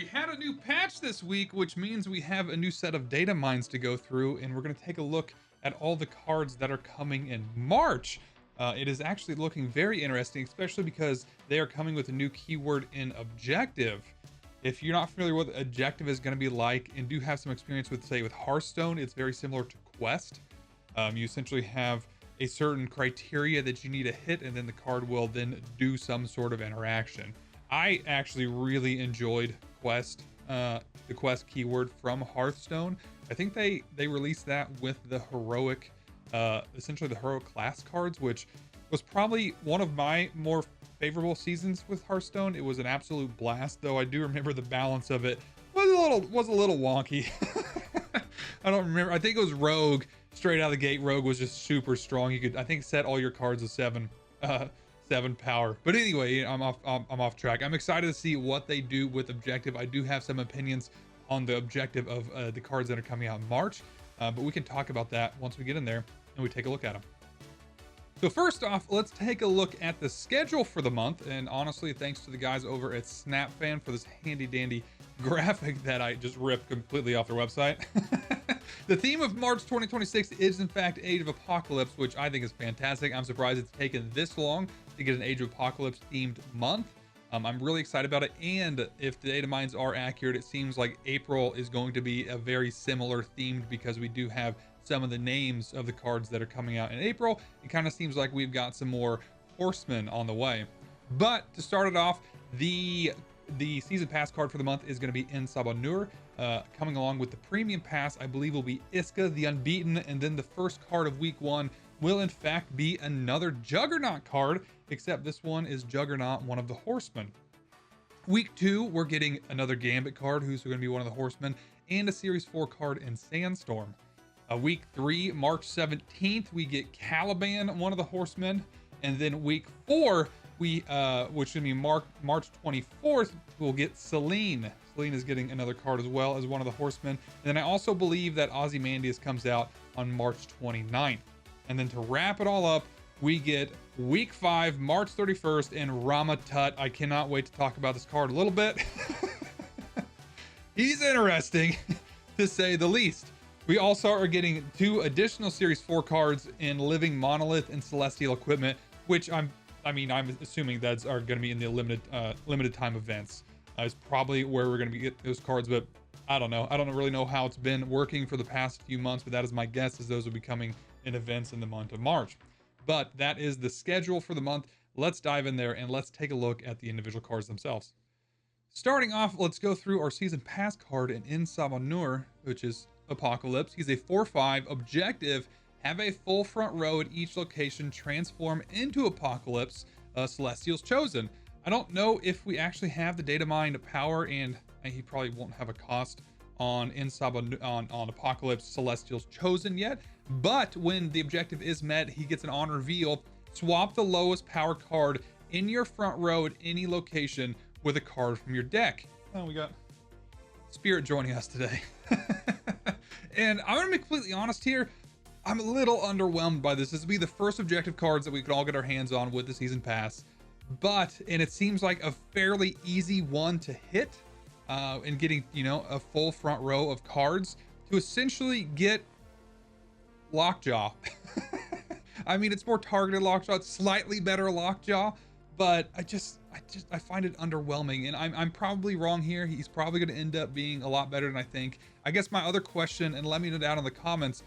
We had a new patch this week, which means we have a new set of data mines to go through, and we're going to take a look at all the cards that are coming in March. It is actually looking very interesting, especially because they are coming with a new keyword in objective. If you're not familiar with what objective is going to be like and do have some experience with, say, with Hearthstone, it's very similar to Quest. You essentially have a certain criteria that you need to hit, and then the card will then do some sort of interaction. I actually really enjoyed Quest, the Quest keyword from Hearthstone. I think they released that with the heroic, essentially the heroic class cards, which was probably one of my more favorable seasons with Hearthstone. It was an absolute blast, though I do remember the balance of it was a little wonky. I don't remember. I think it was Rogue. Straight out of the gate, Rogue was just super strong. You could, I think, set all your cards to 7 power. But anyway, I'm off track. I'm excited to see what they do with objective. I do have some opinions on the objective of the cards that are coming out in March, but we can talk about that once we get in there and we take a look at them. So first off, let's take a look at the schedule for the month. And honestly, thanks to the guys over at SnapFan for this handy dandy graphic that I just ripped completely off their website. The theme of March 2026 is in fact Age of Apocalypse, which I think is fantastic. I'm surprised it's taken this long to get an Age of Apocalypse themed month. I'm really excited about it. And if the data mines are accurate, it seems like April is going to be a very similar themed, because we do have some of the names of the cards that are coming out in April. It kind of seems like we've got some more Horsemen on the way. But to start it off, the season pass card for the month is going to be In Sabanur. Coming along with the premium pass, I believe, will be Iska the Unbeaten, and then the first card of week 1 will in fact be another Juggernaut card, except this one is Juggernaut, one of the Horsemen. Week 2, we're getting another Gambit card, who's going to be one of the Horsemen, and a Series 4 card in Sandstorm. Week 3, March 17th, we get Caliban, one of the Horsemen, and then week 4, which is going to be March 24th, we'll get Selene. Selene is getting another card as well as one of the Horsemen. And then I also believe that Ozymandias comes out on March 29th. And then to wrap it all up, we get week 5, March 31st, and Rama Tut. I cannot wait to talk about this card a little bit. He's interesting, to say the least. We also are getting 2 additional Series 4 cards in Living Monolith and Celestial Equipment, which I'm assuming that are going to be in the limited time events. Is probably where we're going to get those cards, but I don't know. I don't really know how it's been working for the past few months, but that is my guess, as those will be coming in events in the month of March. But that is the schedule for the month. Let's dive in there and let's take a look at the individual cards themselves. Starting off, let's go through our season pass card in Sabanur, which is Apocalypse. He's a 4/5 objective. Have a full front row at each location, transform into Apocalypse, Celestial's Chosen. I don't know if we actually have the data mine power, and he probably won't have a cost on Apocalypse Celestial's Chosen yet, but when the objective is met, he gets an on reveal. Swap the lowest power card in your front row at any location with a card from your deck. Oh, we got Spirit joining us today. And I'm gonna be completely honest here, I'm a little underwhelmed by this. This will be the first objective cards that we could all get our hands on with the season pass. And it seems like a fairly easy one to hit, and getting, a full front row of cards to essentially get Lockjaw. I mean, it's more targeted Lockjaw, it's slightly better Lockjaw, but I find it underwhelming, and I'm probably wrong here. He's probably going to end up being a lot better than I think. I guess my other question, and let me know down in the comments,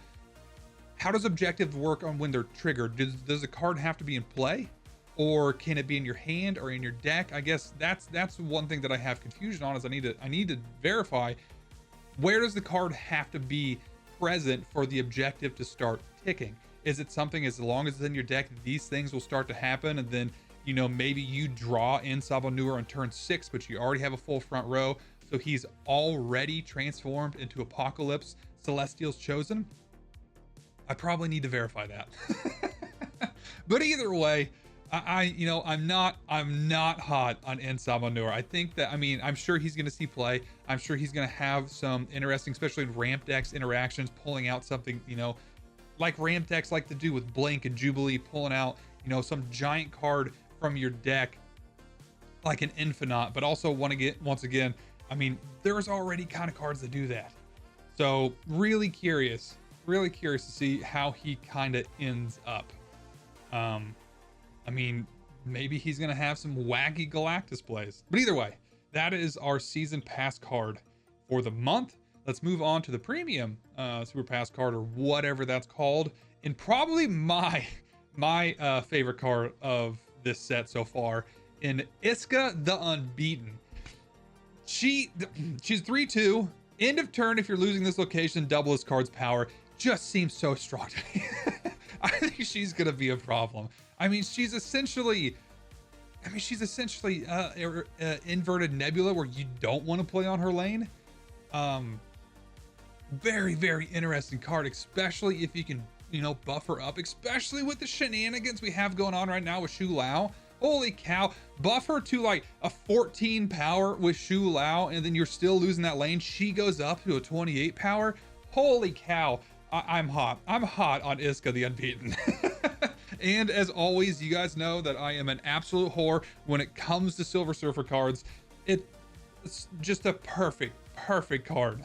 how does objective work on when they're triggered? Does the card have to be in play? Or can it be in your hand or in your deck? I guess that's one thing that I have confusion on, is I need to verify, where does the card have to be present for the objective to start ticking? Is it something, as long as it's in your deck, these things will start to happen, and then maybe you draw in Sabanur on turn 6, but you already have a full front row, so he's already transformed into Apocalypse Celestial's Chosen? I probably need to verify that. But either way, I'm not hot on In Sabanur. I think that, I'm sure he's going to see play. I'm sure he's going to have some interesting, especially in ramp decks interactions, pulling out something, like ramp decks like to do with Blink and Jubilee, pulling out, some giant card from your deck, like an Infinite, but also once again, I mean, there's already kind of cards that do that. So really curious to see how he kind of ends up. I mean, maybe he's going to have some wacky Galactus plays. But either way, that is our season pass card for the month. Let's move on to the premium super pass card, or whatever that's called. And probably my favorite card of this set so far, in Iska the Unbeaten. She's 3/2. End of turn, if you're losing this location, double this card's power. Just seems so strong to me. I think she's gonna be a problem. I mean, she's essentially inverted Nebula, where you don't want to play on her lane. Very, very interesting card, especially if you can, buff her up, especially with the shenanigans we have going on right now with Shu Lao. Holy cow, buff her to like a 14 power with Shu Lao, and then you're still losing that lane. She goes up to a 28 power. Holy cow, I'm hot. I'm hot on Iska the Unbeaten. And as always, you guys know that I am an absolute whore when it comes to Silver Surfer cards. It's just a perfect card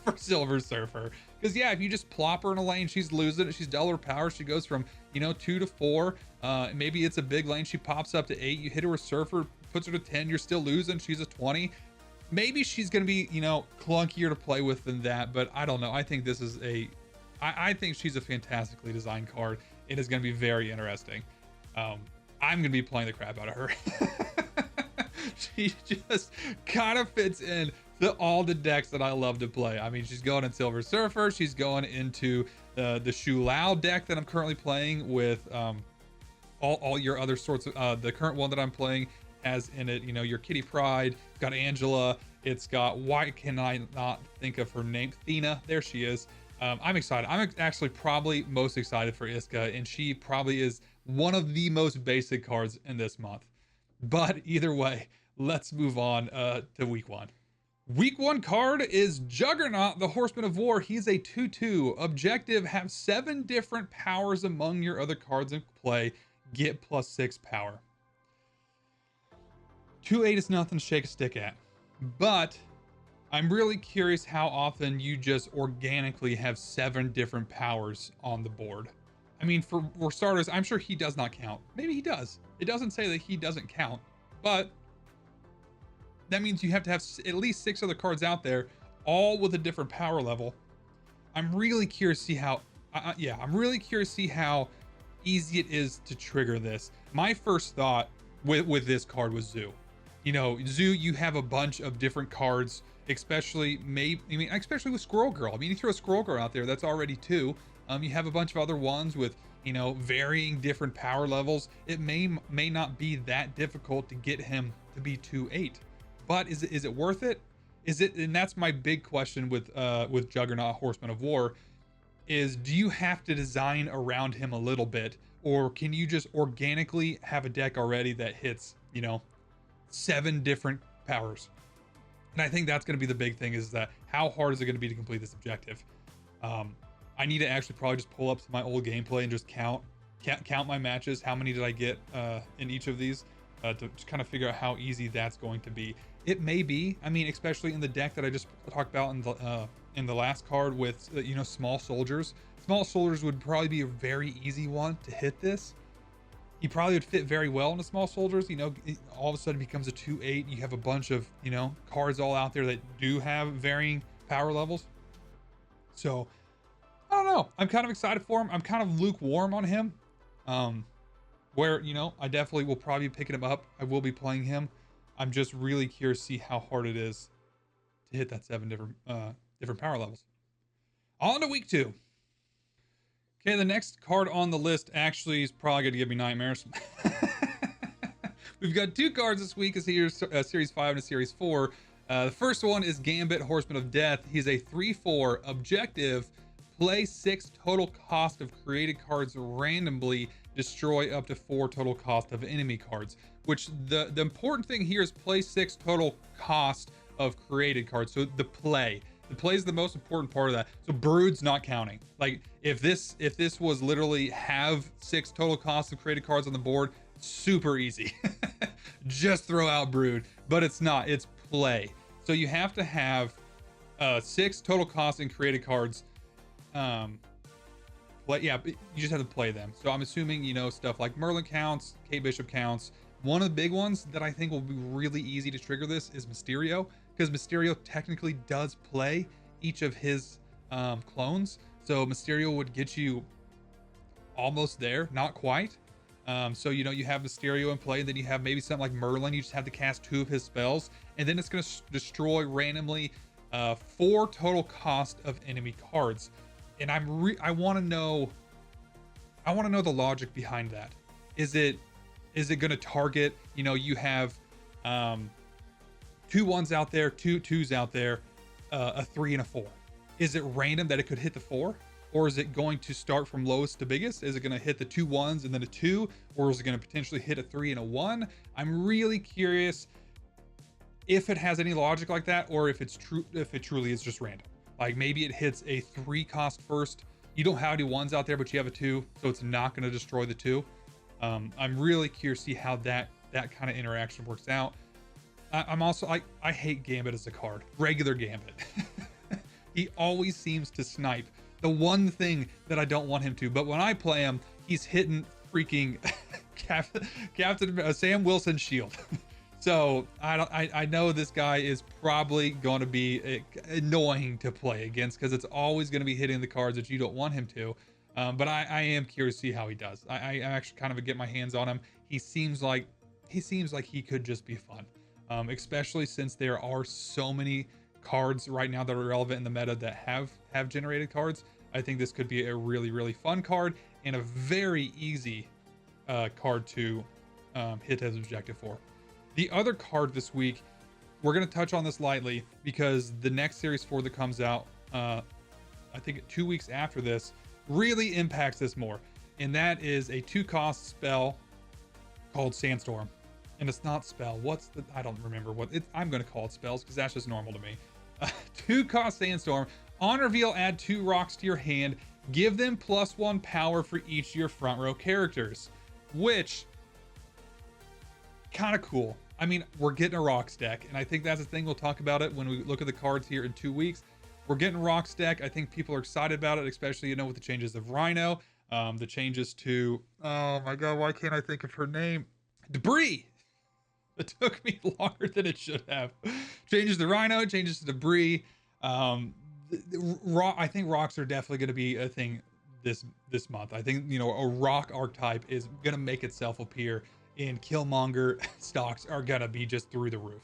for Silver Surfer. Because yeah, if you just plop her in a lane, she's losing it. She's double her power. She goes from 2 to 4. Maybe it's a big lane. She pops up to 8. You hit her with Surfer, puts her to 10. You're still losing. She's a 20. Maybe she's gonna be clunkier to play with than that. But I don't know. I think this is I think she's a fantastically designed card. It is gonna be very interesting. I'm gonna be playing the crap out of her. She just kind of fits in all the decks that I love to play. I mean, she's going in Silver Surfer. She's going into the Shu Lao deck that I'm currently playing with all your other sorts of the current one that I'm playing has in it, your Kitty Pryde, got Angela. It's got, why can I not think of her name? Thena. There she is. I'm excited. I'm actually probably most excited for Iska, and she probably is one of the most basic cards in this month. But either way, let's move on to week 1. Week 1 card is Juggernaut, the Horseman of War. He's a 2/2. Objective, have 7 different powers among your other cards in play. Get +6 power. 2/8 is nothing to shake a stick at. But I'm really curious how often you just organically have 7 different powers on the board. I mean, for starters, I'm sure he does not count. Maybe he does. It doesn't say that he doesn't count, but that means you have to have at least 6 other cards out there, all with a different power level. I'm really curious to see how, I'm really curious to see how easy it is to trigger this. My first thought with this card was Zoo. Zoo, you have a bunch of different cards, especially with Squirrel Girl. I mean, you throw a Squirrel Girl out there, that's already 2. You have a bunch of other ones with, varying different power levels. It may not be that difficult to get him to be 2/8. But is it worth it? Is it? And that's my big question with Juggernaut, Horseman of War, is do you have to design around him a little bit, or can you just organically have a deck already that hits 7 different powers? And I think that's going to be the big thing, is that how hard is it going to be to complete this objective? I need to actually probably just pull up to my old gameplay and just count my matches. How many did I get in each of these to kind of figure out how easy that's going to be. It may be, I mean, especially in the deck that I just talked about in the last card with small soldiers. Small soldiers would probably be a very easy one to hit this. He probably would fit very well into small soldiers. All of a sudden becomes a 2/8. You have a bunch of cards all out there that do have varying power levels. So I don't know. I'm kind of excited for him. I'm kind of lukewarm on him. Where I definitely will probably be picking him up. I will be playing him. I'm just really curious to see how hard it is to hit that 7 different power levels. On to week 2. Okay, the next card on the list actually is probably going to give me nightmares. We've got 2 cards this week, a Series 5 and a Series 4. The first one is Gambit, Horseman of Death. He's a 3/4 objective. Play 6 total cost of created cards randomly. Destroy up to 4 total cost of enemy cards. Which the important thing here is play 6 total cost of created cards. So the play is the most important part of that. So Brood's not counting. Like if this was literally have 6 total cost of created cards on the board, super easy. Just throw out Brood, but it's not. It's play. So you have to have 6 total cost and created cards. But yeah, you just have to play them. So I'm assuming, you know, stuff like Merlin counts, Kate Bishop counts. One of the big ones that I think will be really easy to trigger this is Mysterio, because Mysterio technically does play each of his clones. So Mysterio would get you almost there, not quite. So, you know, you have Mysterio in play, and then you have maybe something like Merlin. You just have to cast 2 of his spells, and then it's going to destroy randomly 4 total cost of enemy cards. And I want to know the logic behind that. Is it going to target, you know, you have 2 1s out there, 2 2s out there, a 3 and a 4. Is it random that it could hit the 4? Or is it going to start from lowest to biggest? Is it going to hit the 2 1s and then a 2? Or is it going to potentially hit a 3 and a 1? I'm really curious if it has any logic like that, or if it truly is just random. Like maybe it hits a 3 cost first. You don't have any 1s out there, but you have a 2, so it's not going to destroy the 2. I'm really curious to see how that kind of interaction works out. I'm also, I hate Gambit as a card. Regular Gambit. He always seems to snipe. The one thing that I don't want him to, but when I play him, he's hitting freaking Captain Sam Wilson's shield. So I know this guy is probably going to be annoying to play against, because it's always going to be hitting the cards that you don't want him to. But I am curious to see how he does. I actually kind of get my hands on him. He seems like he could just be fun, especially since there are so many cards right now that are relevant in the meta that have generated cards. I think this could be a really, really fun card and a very easy card to hit as objective for. The other card this week, we're going to touch on this lightly because the next Series 4 that comes out, I think 2 weeks after this, really impacts this more. And that is a 2-cost spell called Sandstorm. And it's not spell. I don't remember what I'm going to call it spells because that's just normal to me. 2-cost Sandstorm. On reveal, add 2 rocks to your hand. Give them +1 power for each of your front row characters. Which, kind of cool. I mean, we're getting a rocks deck, and I think that's the thing. We'll talk about it when we look at the cards here in 2 weeks. We're getting rocks deck. I think people are excited about it, especially, you know, with the changes of Rhino, the changes to, oh my god, why can't I think of her name? Debris. It took me longer than it should have. Changes to Rhino, changes to Debris. I think rocks are definitely going to be a thing this month. I think, you know, a rock archetype is going to make itself appear, and Killmonger stocks are going to be just through the roof.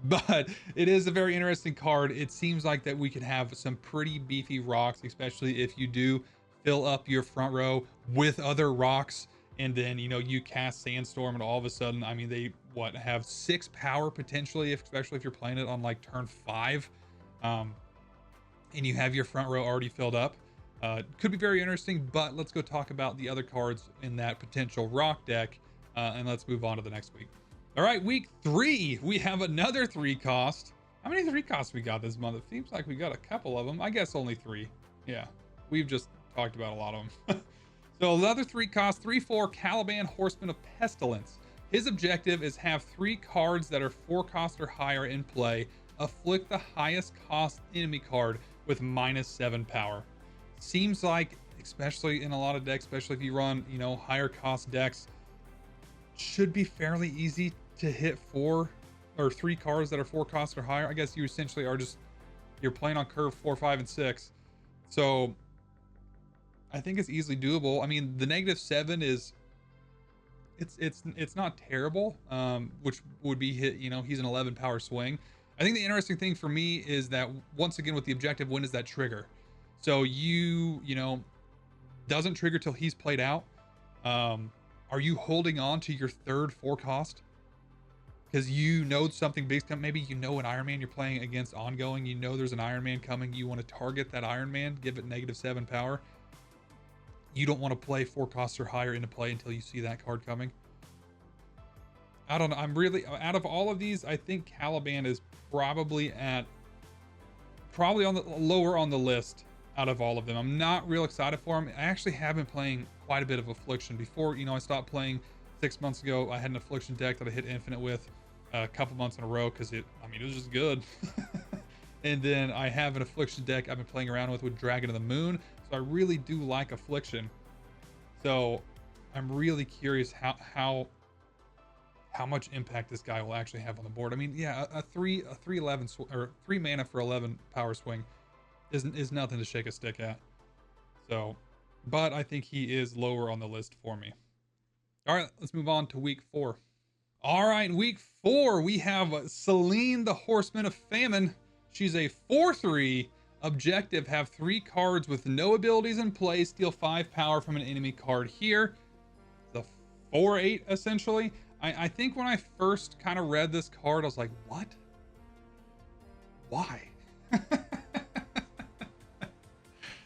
But it is a very interesting card. It seems like that we could have some pretty beefy rocks, especially if you do fill up your front row with other rocks. And then, you know, you cast Sandstorm, and all of a sudden, I mean, they have 6 power potentially, especially if you're playing it on like turn 5, and you have your front row already filled up. Could be very interesting. But let's go talk about the other cards in that potential rock deck, and let's move on to the next week. All right, week 3, we have another 3-cost. How many 3-costs we got this month? It seems like we got a couple of them. I guess only 3. Yeah, we've just talked about a lot of them. So another 3-cost, 3/4 Caliban Horsemen of Pestilence. His objective is have 3 cards that are 4-cost or higher in play. Afflict the highest cost enemy card with -7 power. Seems like, especially in a lot of decks, especially if you run, you know, higher cost decks, should be fairly easy to hit 4 or 3 cards that are 4-cost or higher. I guess you essentially are you're playing on curve 4, 5, and 6. So I think it's easily doable. I mean, the -7 is it's not terrible, which would be hit, you know, he's an 11 power swing. I think the interesting thing for me is that, once again, with the objective, when does that trigger? So you know, doesn't trigger till he's played out. Are you holding on to your 3rd 4-cost because you know something big's coming? Maybe you know an Iron Man you're playing against ongoing. You know there's an Iron Man coming. You want to target that Iron Man, give it -7 power. You don't want to play 4-costs or higher into play until you see that card coming. I don't know. I'm really, out of all of these, I think Caliban is probably on the lower on the list out of all of them. I'm not real excited for him. I actually have been playing quite a bit of Affliction before. You know, I stopped playing 6 months ago. I had an Affliction deck that I hit Infinite with. a couple months in a row because I mean, it was just good. And then I have an Affliction deck I've been playing around with Dragon of the Moon. So I really do like Affliction. So I'm really curious how much impact this guy will actually have on the board. I mean, yeah, a 3/11 or 3 mana for 11 power swing is nothing to shake a stick at. So, but I think he is lower on the list for me. All right, let's move on to week 4. All right, week 4, we have Celine, the Horseman of Famine. She's a 4/3 objective. Have 3 cards with no abilities in play. Steal 5 power from an enemy card here. The 4/8 essentially. I think when I first kind of read this card, I was like, what? Why?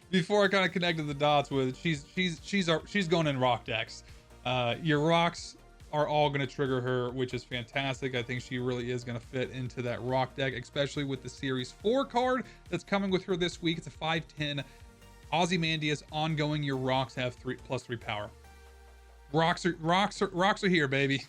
Before I kind of connected the dots with she's going in rock decks. Your rocks are all going to trigger her, which is fantastic. I think she really is going to fit into that rock deck, especially with the Series 4 card that's coming with her this week. It's a 5/10 Ozymandias ongoing. Your rocks have +3 power. Rocks are here, baby.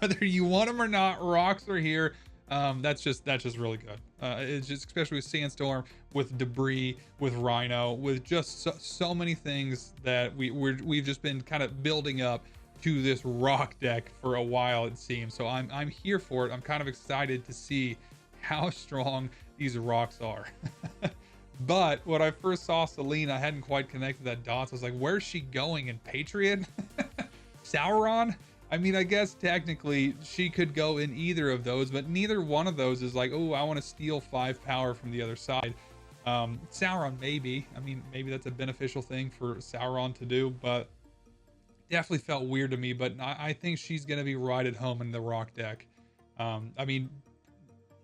Whether you want them or not, rocks are here. That's just really good. It's just, especially with Sandstorm, with Debris, with Rhino, with just so many things that we've just been kind of building up to this rock deck for a while, it seems. So I'm here for it. I'm kind of excited to see how strong these rocks are. But when I first saw Celine, I hadn't quite connected that dots. I was like, where's she going in Patriot? Sauron? I mean, I guess technically she could go in either of those, but neither one of those is like, oh, I want to steal 5 power from the other side. Sauron, maybe. I mean, maybe that's a beneficial thing for Sauron to do, but definitely felt weird to me. But I think she's going to be right at home in the rock deck. I mean,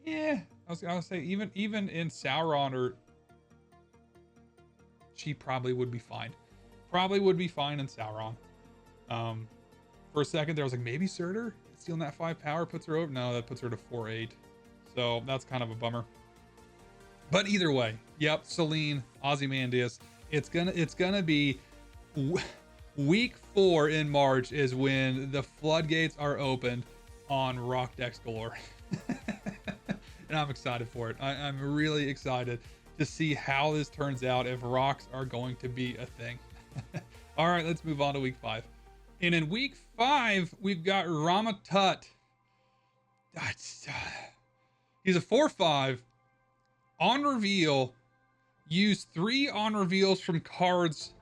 yeah, I was going to say, even in Sauron, or she probably would be fine. Probably would be fine in Sauron. For a second there, I was like, maybe Surtur stealing that 5 power puts her over. No, that puts her to 4/8. So that's kind of a bummer. But either way, yep, Celine, Ozymandias. It's gonna be week 4 in March is when the floodgates are opened on rock decks galore. And I'm excited for it. I'm really excited to see how this turns out, if rocks are going to be a thing. All right, let's move on to week 5. And in week 5, we've got Ramatut. He's a 4/5. On reveal, use 3 on reveals from cards.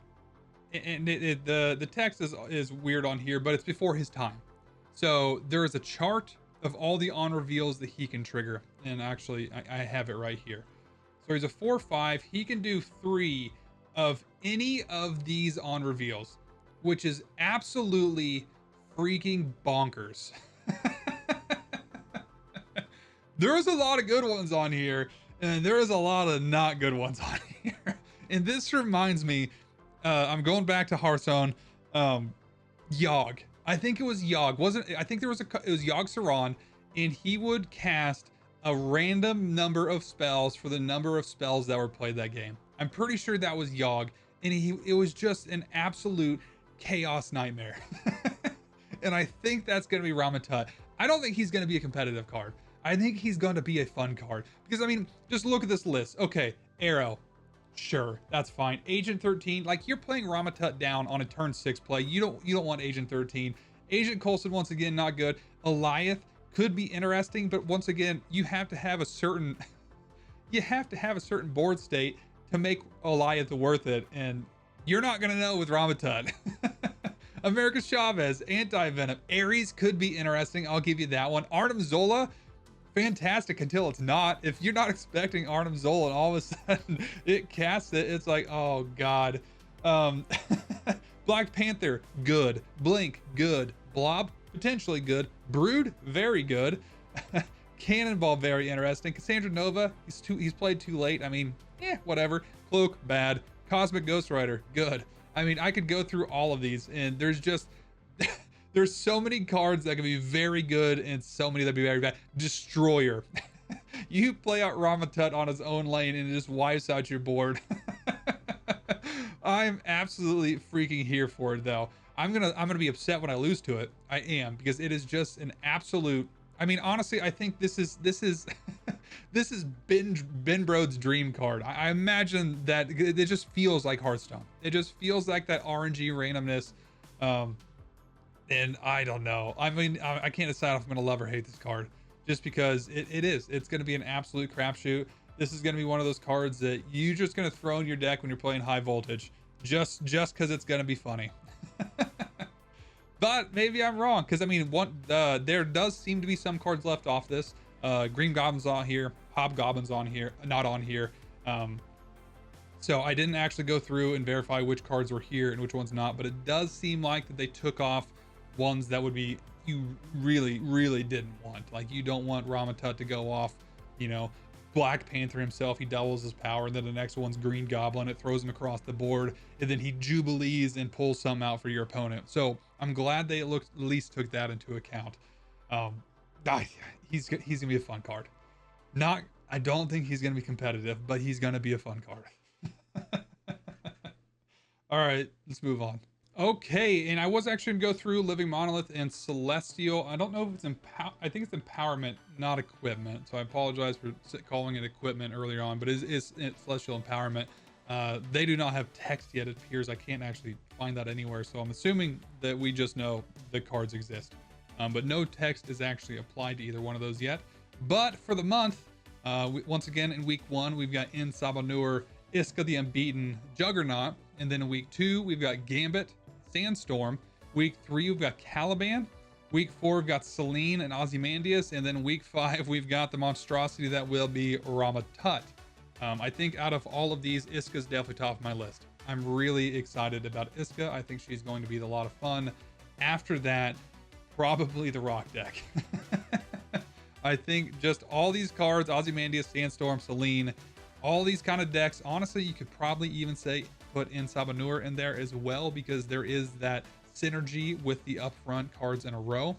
And the text is weird on here, but it's before his time. So there is a chart of all the on reveals that he can trigger. And actually, I have it right here. So he's a 4/5. He can do 3 of any of these on reveals, which is absolutely freaking bonkers. There is a lot of good ones on here, and there is a lot of not good ones on here. And this reminds me, I'm going back to Hearthstone. Yogg. I think it was Yogg. I think it was Yogg Saron, and he would cast a random number of spells for the number of spells that were played that game. I'm pretty sure that was Yogg, and it was just an absolute chaos nightmare. And I think that's going to be Ramatut. I don't think he's going to be a competitive card. I think he's going to be a fun card, because I mean, just look at this list. Okay, Arrow, sure, that's fine. Agent 13, like, you're playing Ramatut down on a turn 6 play. You don't want Agent 13. Agent Coulson, once again, not good. Eliath could be interesting, but once again, you have to have a certain board state to make Eliath worth it, and you're not going to know with Ramatut. America Chavez, Anti-Venom. Ares could be interesting. I'll give you that one. Arnim Zola, fantastic until it's not. If you're not expecting Arnim Zola and all of a sudden it casts it, it's like, oh God. Black Panther, good. Blink, good. Blob, potentially good. Brood, very good. Cannonball, very interesting. Cassandra Nova, he's played too late. I mean, whatever. Cloak, bad. Cosmic Ghost Rider, good. I mean, I could go through all of these, and there's so many cards that can be very good and so many that be very bad. Destroyer. You play out Ramatut on his own lane and it just wipes out your board. I'm absolutely freaking here for it, though. I'm gonna be upset when I lose to it. I am, because it is just an absolute I mean, honestly, I think this is this is Ben Brode's dream card. I imagine that it just feels like Hearthstone. It just feels like that RNG randomness. Um, and I don't know. I mean, I can't decide if I'm gonna love or hate this card, just because it is. It's gonna be an absolute crapshoot. This is gonna be one of those cards that you just gonna throw in your deck when you're playing high voltage, just because it's gonna be funny. But maybe I'm wrong, because I mean, there does seem to be some cards left off this. Green Goblin's on here, Hobgoblin's on here, not on here. So I didn't actually go through and verify which cards were here and which ones not, but it does seem like that they took off ones that would be you really didn't want. Like, you don't want Ramatut to go off, you know, Black Panther himself, he doubles his power, and then the next one's Green Goblin, it throws him across the board, and then he jubilees and pulls some out for your opponent. So I'm glad they at least took that into account. He's gonna be a fun card. I don't think he's gonna be competitive, but he's gonna be a fun card. All right, let's move on. Okay, and I was actually gonna go through Living Monolith and Celestial. I don't know if it's I think it's empowerment, not equipment. So I apologize for calling it equipment earlier on, but it's Celestial empowerment. They do not have text yet, it appears. I can't actually find that anywhere, so I'm assuming that we just know the cards exist. But no text is actually applied to either one of those yet. But for the month, once again in week 1, we've got In Sabanur, Iska the Unbeaten, Juggernaut, and then in week 2, we've got Gambit, Sandstorm. Week 3, we've got Caliban. Week 4, we've got Selene and Ozymandias, and then week 5, we've got the monstrosity that will be Ramatut. I think out of all of these, Iska's definitely top of my list. I'm really excited about Iska. I think she's going to be a lot of fun. After that, probably the Rock deck. I think just all these cards, Ozymandias, Sandstorm, Selene, all these kind of decks, honestly, you could probably even say put in Sabanur in there as well, because there is that synergy with the upfront cards in a row.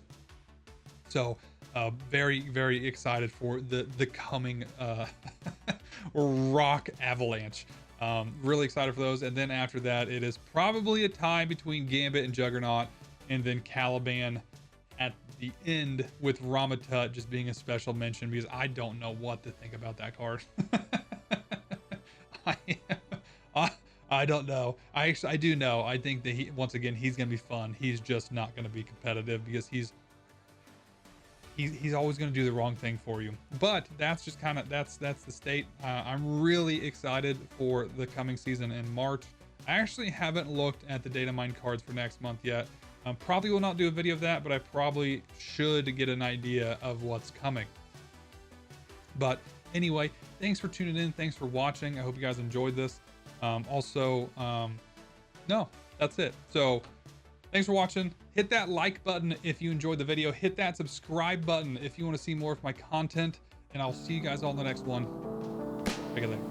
So very excited for the coming Rock avalanche. Really excited for those. And then after that, it is probably a tie between Gambit and Juggernaut, and then Caliban at the end, with Ramatut just being a special mention, because I don't know what to think about that card. I don't know. I do know. I think that once again, he's going to be fun. He's just not going to be competitive, because he's always going to do the wrong thing for you. But that's just kind of, that's the state. I'm really excited for the coming season in March. I actually haven't looked at the Datamine cards for next month yet. Probably will not do a video of that, but I probably should get an idea of what's coming. But anyway, thanks for tuning in. Thanks for watching. I hope you guys enjoyed this. No, that's it. So thanks for watching. Hit that like button if you enjoyed the video. Hit that subscribe button if you want to see more of my content. And I'll see you guys all in the next one. Take it later.